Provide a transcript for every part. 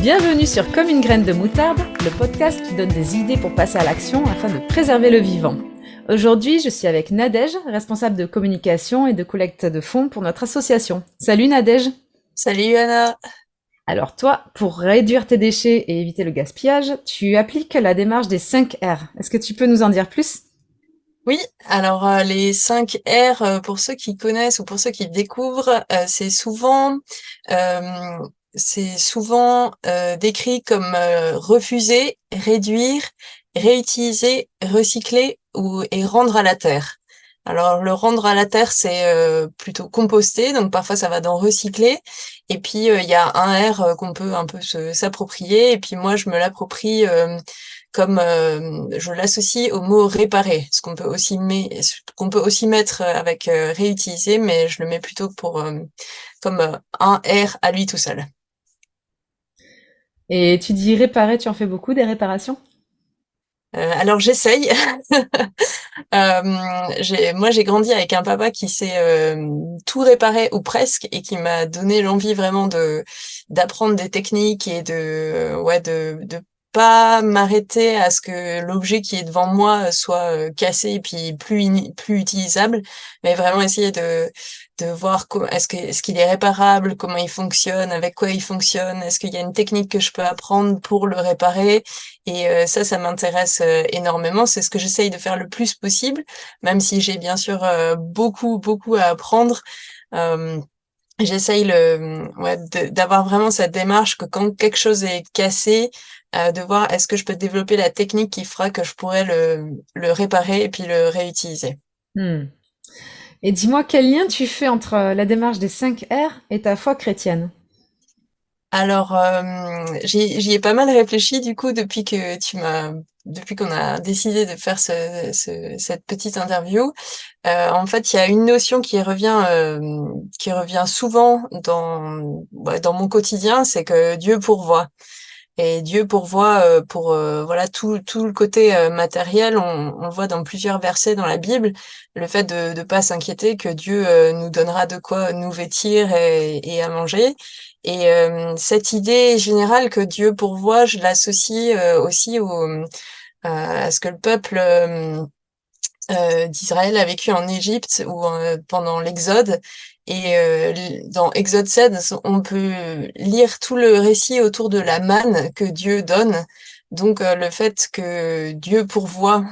Bienvenue sur Comme une graine de moutarde, le podcast qui donne des idées pour passer à l'action afin de préserver le vivant. Aujourd'hui, je suis avec Nadège, responsable de communication et de collecte de fonds pour notre association. Salut Nadège. Salut Anna. Alors toi, pour réduire tes déchets et éviter le gaspillage, tu appliques la démarche des 5 R. Est-ce que tu peux nous en dire plus? Oui, alors les 5 R, pour ceux qui connaissent ou pour ceux qui découvrent, euh, c'est souvent décrit comme refuser, réduire, réutiliser, recycler et rendre à la terre. Alors le rendre à la terre, c'est plutôt composter, donc parfois ça va dans recycler. Et puis il y a un R qu'on peut un peu s'approprier. Et puis moi je me l'approprie comme je l'associe au mot réparer, ce qu'on peut aussi mettre avec réutiliser, mais je le mets plutôt pour comme un R à lui tout seul. Et tu dis réparer, tu en fais beaucoup des réparations? Alors j'essaye. Moi j'ai grandi avec un papa qui sait tout réparer ou presque et qui m'a donné l'envie vraiment de d'apprendre des techniques et de pas m'arrêter à ce que l'objet qui est devant moi soit cassé et puis plus utilisable, mais vraiment essayer de voir est-ce qu'il est réparable, comment il fonctionne, avec quoi il fonctionne, est-ce qu'il y a une technique que je peux apprendre pour le réparer. Et ça m'intéresse énormément. C'est ce que j'essaye de faire le plus possible, même si j'ai bien sûr beaucoup à apprendre. Euh, J'essaye d'avoir vraiment cette démarche que quand quelque chose est cassé, de voir est-ce que je peux développer la technique qui fera que je pourrais le réparer et puis le réutiliser. Hmm. Et dis-moi, quel lien tu fais entre la démarche des 5 R et ta foi chrétienne? Alors, j'y ai pas mal réfléchi du coup depuis qu'on a décidé de faire cette petite interview. En fait, il y a une notion qui revient souvent dans mon quotidien, c'est que Dieu pourvoit. Et Dieu pourvoit pour voilà tout le côté matériel. On le voit dans plusieurs versets dans la Bible, le fait de pas s'inquiéter que Dieu nous donnera de quoi nous vêtir et à manger. Et cette idée générale que Dieu pourvoit, je l'associe aussi à ce que le peuple d'Israël a vécu en Égypte ou pendant l'Exode. Et dans Exode 16, on peut lire tout le récit autour de la manne que Dieu donne. Donc le fait que Dieu pourvoit,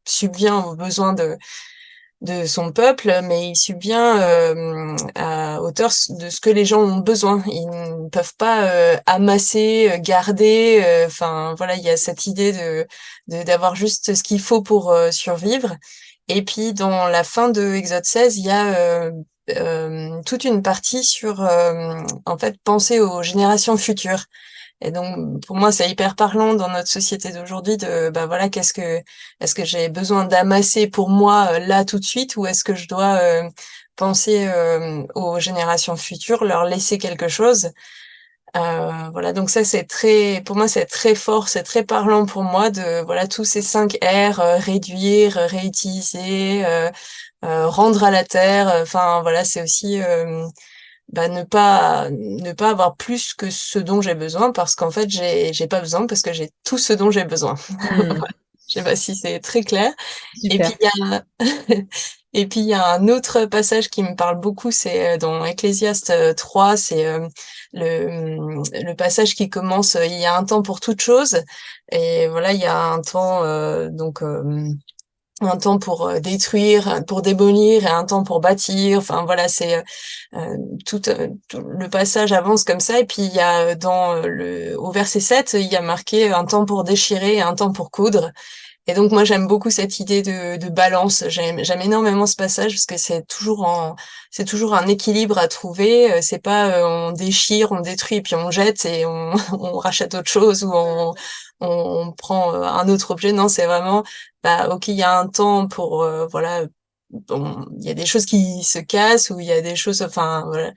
subvient aux besoins de son peuple, mais il subvient à hauteur de ce que les gens ont besoin. Ils ne peuvent pas amasser, garder. Enfin voilà, il y a cette idée d'avoir juste ce qu'il faut pour survivre. Et puis dans la fin de Exode 16, il y a toute une partie sur en fait penser aux générations futures. Et donc, pour moi, c'est hyper parlant dans notre société d'aujourd'hui de, bah voilà, est-ce que j'ai besoin d'amasser pour moi là tout de suite ou est-ce que je dois penser aux générations futures, leur laisser quelque chose? Voilà, donc ça, pour moi, c'est très fort, c'est très parlant pour moi de, voilà, tous ces 5 R, réduire, réutiliser, rendre à la terre. Enfin, voilà, c'est aussi, bah, ne pas avoir plus que ce dont j'ai besoin parce qu'en fait j'ai pas besoin parce que j'ai tout ce dont j'ai besoin. Hmm. Je sais pas si c'est très clair. Et puis Super. il y a et puis il y a un autre passage qui me parle beaucoup, c'est dans Ecclésiaste 3, c'est le passage qui commence il y a un temps pour toute chose et voilà, il y a un temps un temps pour détruire, pour démolir et un temps pour bâtir. Enfin voilà, c'est tout le passage avance comme ça. Et puis il y a au verset 7, il y a marqué un temps pour déchirer et un temps pour coudre. Et donc moi j'aime beaucoup cette idée de balance. J'aime énormément ce passage parce que c'est toujours un équilibre à trouver. C'est pas on déchire, on détruit puis on jette et on rachète autre chose ou on prend un autre objet. Non, c'est vraiment bah ok, il y a un temps pour voilà. Bon, il y a des choses qui se cassent ou il y a des choses, enfin voilà.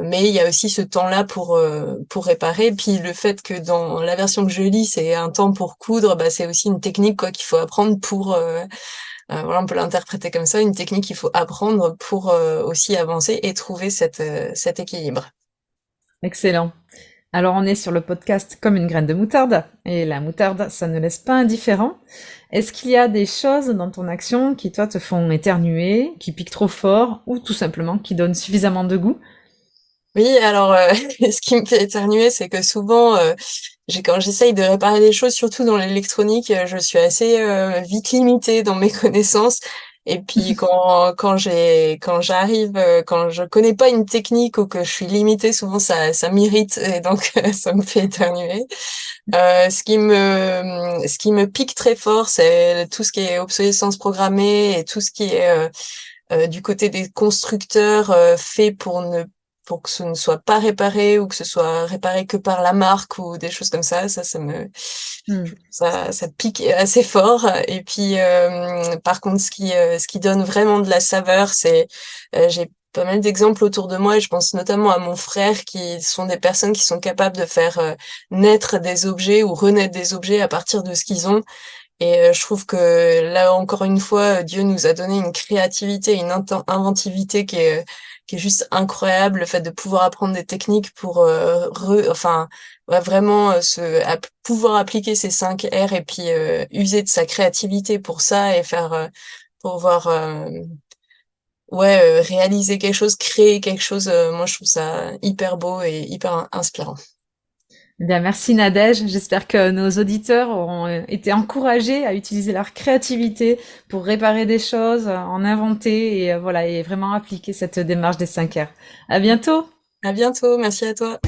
Mais il y a aussi ce temps-là pour réparer. Puis le fait que dans la version que je lis, c'est un temps pour coudre, bah c'est aussi une technique quoi qu'il faut apprendre pour voilà, on peut l'interpréter comme ça, une technique qu'il faut apprendre pour aussi avancer et trouver cet équilibre. Excellent. Alors on est sur le podcast Comme une graine de moutarde, et la moutarde, ça ne laisse pas indifférent. Est-ce qu'il y a des choses dans ton action qui, toi, te font éternuer, qui piquent trop fort, ou tout simplement qui donnent suffisamment de goût? Oui, alors ce qui me fait éternuer, c'est que souvent, quand j'essaye de réparer des choses, surtout dans l'électronique, je suis assez vite limitée dans mes connaissances. Et puis quand j'arrive, quand je connais pas une technique ou que je suis limitée, souvent ça m'irrite et donc ça me fait éternuer. Ce qui me pique très fort, c'est tout ce qui est obsolescence programmée et tout ce qui est du côté des constructeurs fait pour que ce ne soit pas réparé ou que ce soit réparé que par la marque ou des choses comme ça. Hmm. Ça pique assez fort. Et puis, par contre, ce qui donne vraiment de la saveur, j'ai pas mal d'exemples autour de moi et je pense notamment à mon frère qui sont des personnes qui sont capables de faire naître des objets ou renaître des objets à partir de ce qu'ils ont. Et je trouve que là, encore une fois, Dieu nous a donné une créativité, une inventivité qui est juste incroyable. Le fait de pouvoir apprendre des techniques pour enfin, ouais, vraiment pouvoir appliquer ces 5 R et puis user de sa créativité pour ça et faire pouvoir réaliser quelque chose, créer quelque chose. Moi, je trouve ça hyper beau et hyper inspirant. Eh bien, merci Nadège. J'espère que nos auditeurs auront été encouragés à utiliser leur créativité pour réparer des choses, en inventer et voilà, et vraiment appliquer cette démarche des 5 R. À bientôt! À bientôt, merci à toi.